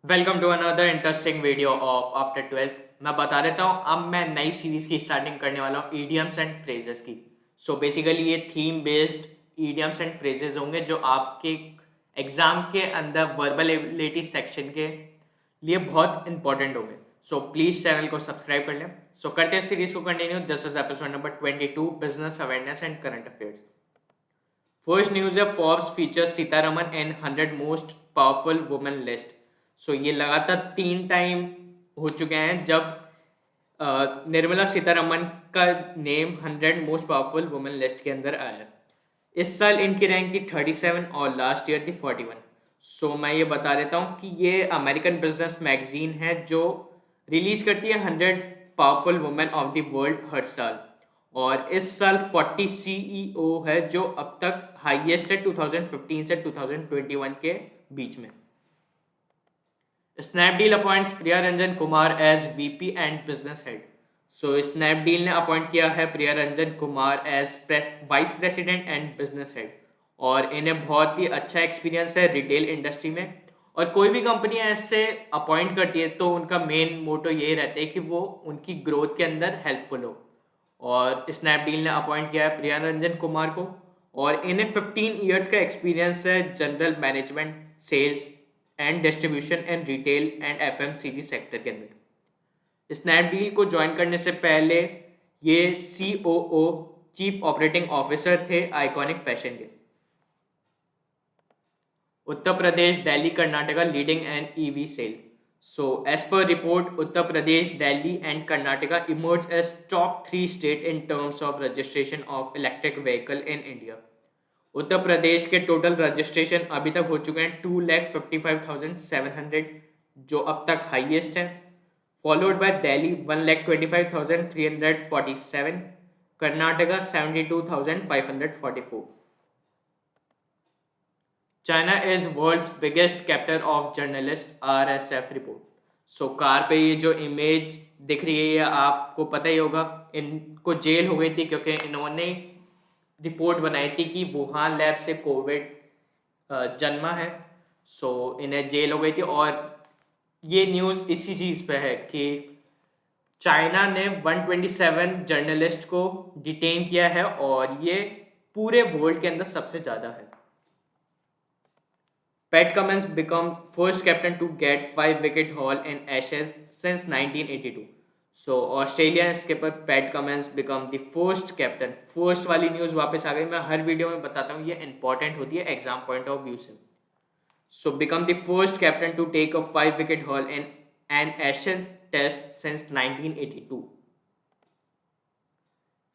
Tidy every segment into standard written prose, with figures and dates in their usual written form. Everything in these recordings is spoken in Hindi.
Welcome to another interesting video of after twelfth. मैं बता देता हूँ, अब मैं नई सीरीज की स्टार्टिंग करने वाला हूँ ईडियम्स एंड फ्रेजेस की। सो बेसिकली ये theme based idioms and phrases होंगे जो आपके एग्जाम के अंदर वर्बल एबिलिटी सेक्शन के लिए बहुत इंपॉर्टेंट होंगे। सो प्लीज चैनल को सब्सक्राइब कर लें। सो करते हैं सीरीज को continue. This is episode number 22, business awareness and current affairs. First news है, फोर्ब्स फीचर सीतारमन इन 100 मोस्ट पावरफुल वुमेन लिस्ट। सो ये लगातार 3 टाइम हो चुके हैं जब निर्मला सीतारमन का name 100 most powerful women list के अंदर आया है। इस साल इनकी रैंक थी 37 और लास्ट ईयर थी 41। सो मैं ये बता देता हूँ कि ये अमेरिकन बिजनेस मैगजीन है जो रिलीज करती है 100 powerful women of the world हर साल। और इस साल 40 सीईओ है जो अब तक हाईएस्ट है 2015 से 2021 के बीच में। Snapdeal appoints Priya Ranjan Kumar as VP and business head. So Snapdeal ने अपॉइंट किया है Priya Ranjan Kumar as vice president and business head. और इन्हें बहुत ही अच्छा एक्सपीरियंस है रिटेल इंडस्ट्री में। और कोई भी कंपनी ऐसे अपॉइंट करती है तो उनका मेन मोटो यही रहता है कि वो उनकी ग्रोथ के अंदर हेल्पफुल हो। और स्नैपडील ने अपॉइंट किया है प्रिया रंजन कुमार को। और इन्हें 15 ईयर्स का एक्सपीरियंस है general management, sales and distribution and retail and FMCG sector के अंदर। स्नैपडील को ज्वाइन करने से पहले ये सीओओ, चीफ ऑपरेटिंग ऑफिसर थे आइकॉनिक फैशन के। Uttar Pradesh, Delhi, Karnataka leading an EV sale. So, as per report, Uttar Pradesh, Delhi, and Karnataka emerged as top 3 state in terms of registration of electric vehicle in India. Uttar Pradesh के टोटल रजिस्ट्रेशन अभी तक हो चुके हैं 2,55,700 जो अब तक हाईएस्ट है। Followed by Delhi 1,25,347, Karnataka 72,544। China is world's biggest captor of journalist, RSF report. So car पे ये जो इमेज दिख रही है ये आपको पता ही होगा, इनको जेल हो गई थी क्योंकि इन्होंने रिपोर्ट बनाई थी कि वुहान लैब से कोविड जन्मा है। सो इन्हें जेल हो गई थी। और ये न्यूज़ इसी चीज़ पे है कि चाइना ने 127 जर्नलिस्ट को डिटेन किया है और ये पूरे वर्ल्ड के अंदर सबसे ज़्यादा है। Pat Cummins become first captain to get 5-wicket haul in Ashes since 1982. So Australian skipper PAT Cummins become the first captain. First वाली न्यूज़ वापस आ गई। मैं हर वीडियो में बताता हूँ ये इंपॉर्टेंट होती है एग्जाम पॉइंट ऑफ व्यू से। So become the first captain to take a 5-wicket haul in an Ashes test since 1982.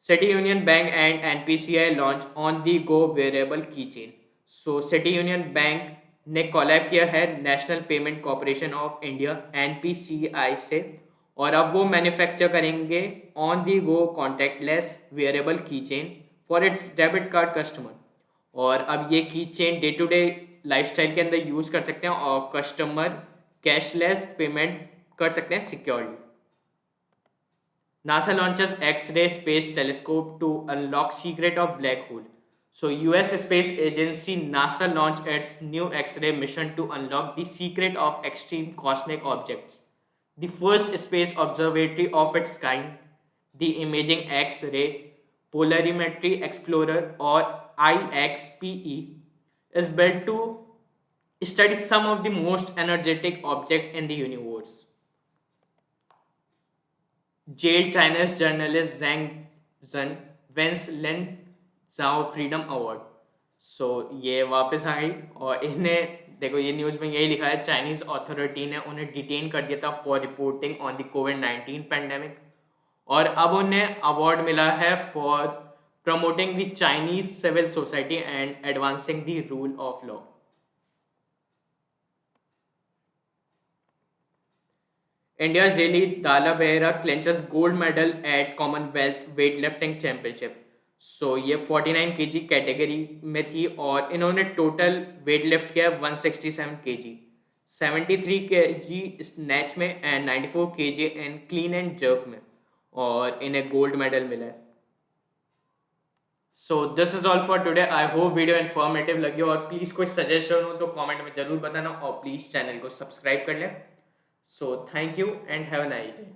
City Union Bank and NPCI launch on the go wearable keychain. So City Union Bank ने कोलैब किया है National Payment Corporation of India NPCI से। और अब वो मैन्युफैक्चर करेंगे on the go contactless wearable keychain for its debit card customer. और अब ये keychain day to day lifestyle के अंदर यूज़ कर सकते हैं और कस्टमर कैशलेस पेमेंट कर सकते हैं securely. NASA launches X-ray space telescope to unlock secret of black hole. So US space agency NASA launched its new X-ray mission to unlock the secret of extreme cosmic objects. The first space observatory of its kind, the Imaging X-ray Polarimetry Explorer or IXPE, is built to study some of the most energetic objects in the universe. Jailed Chinese journalist Zhang Zhen wins Lin Zhao Freedom Award. सो ये वापस आ गई और इन्हें देखो ये न्यूज़ में यही लिखा है, चाइनीज़ अथॉरिटी ने उन्हें डिटेन कर दिया था फॉर रिपोर्टिंग ऑन द कोविड-19 पैंडेमिक। और अब उन्हें अवार्ड मिला है for promoting the Chinese civil society and advancing the rule of law. India's Jayali Dala Behera clinches gold medal at Commonwealth weightlifting championship. सो ये 49 kg कैटेगरी में थी और इन्होंने टोटल वेट लिफ्ट किया 167 kg, 73 kg स्नैच में and 94 kg in clean and jerk में। और इन्हें गोल्ड मेडल मिला है। So this is all for today. I hope video informative लगी हो, और प्लीज़ कोई सजेशन हो तो कमेंट में ज़रूर बताना, और प्लीज़ चैनल को सब्सक्राइब कर लें। So thank you and have a nice day.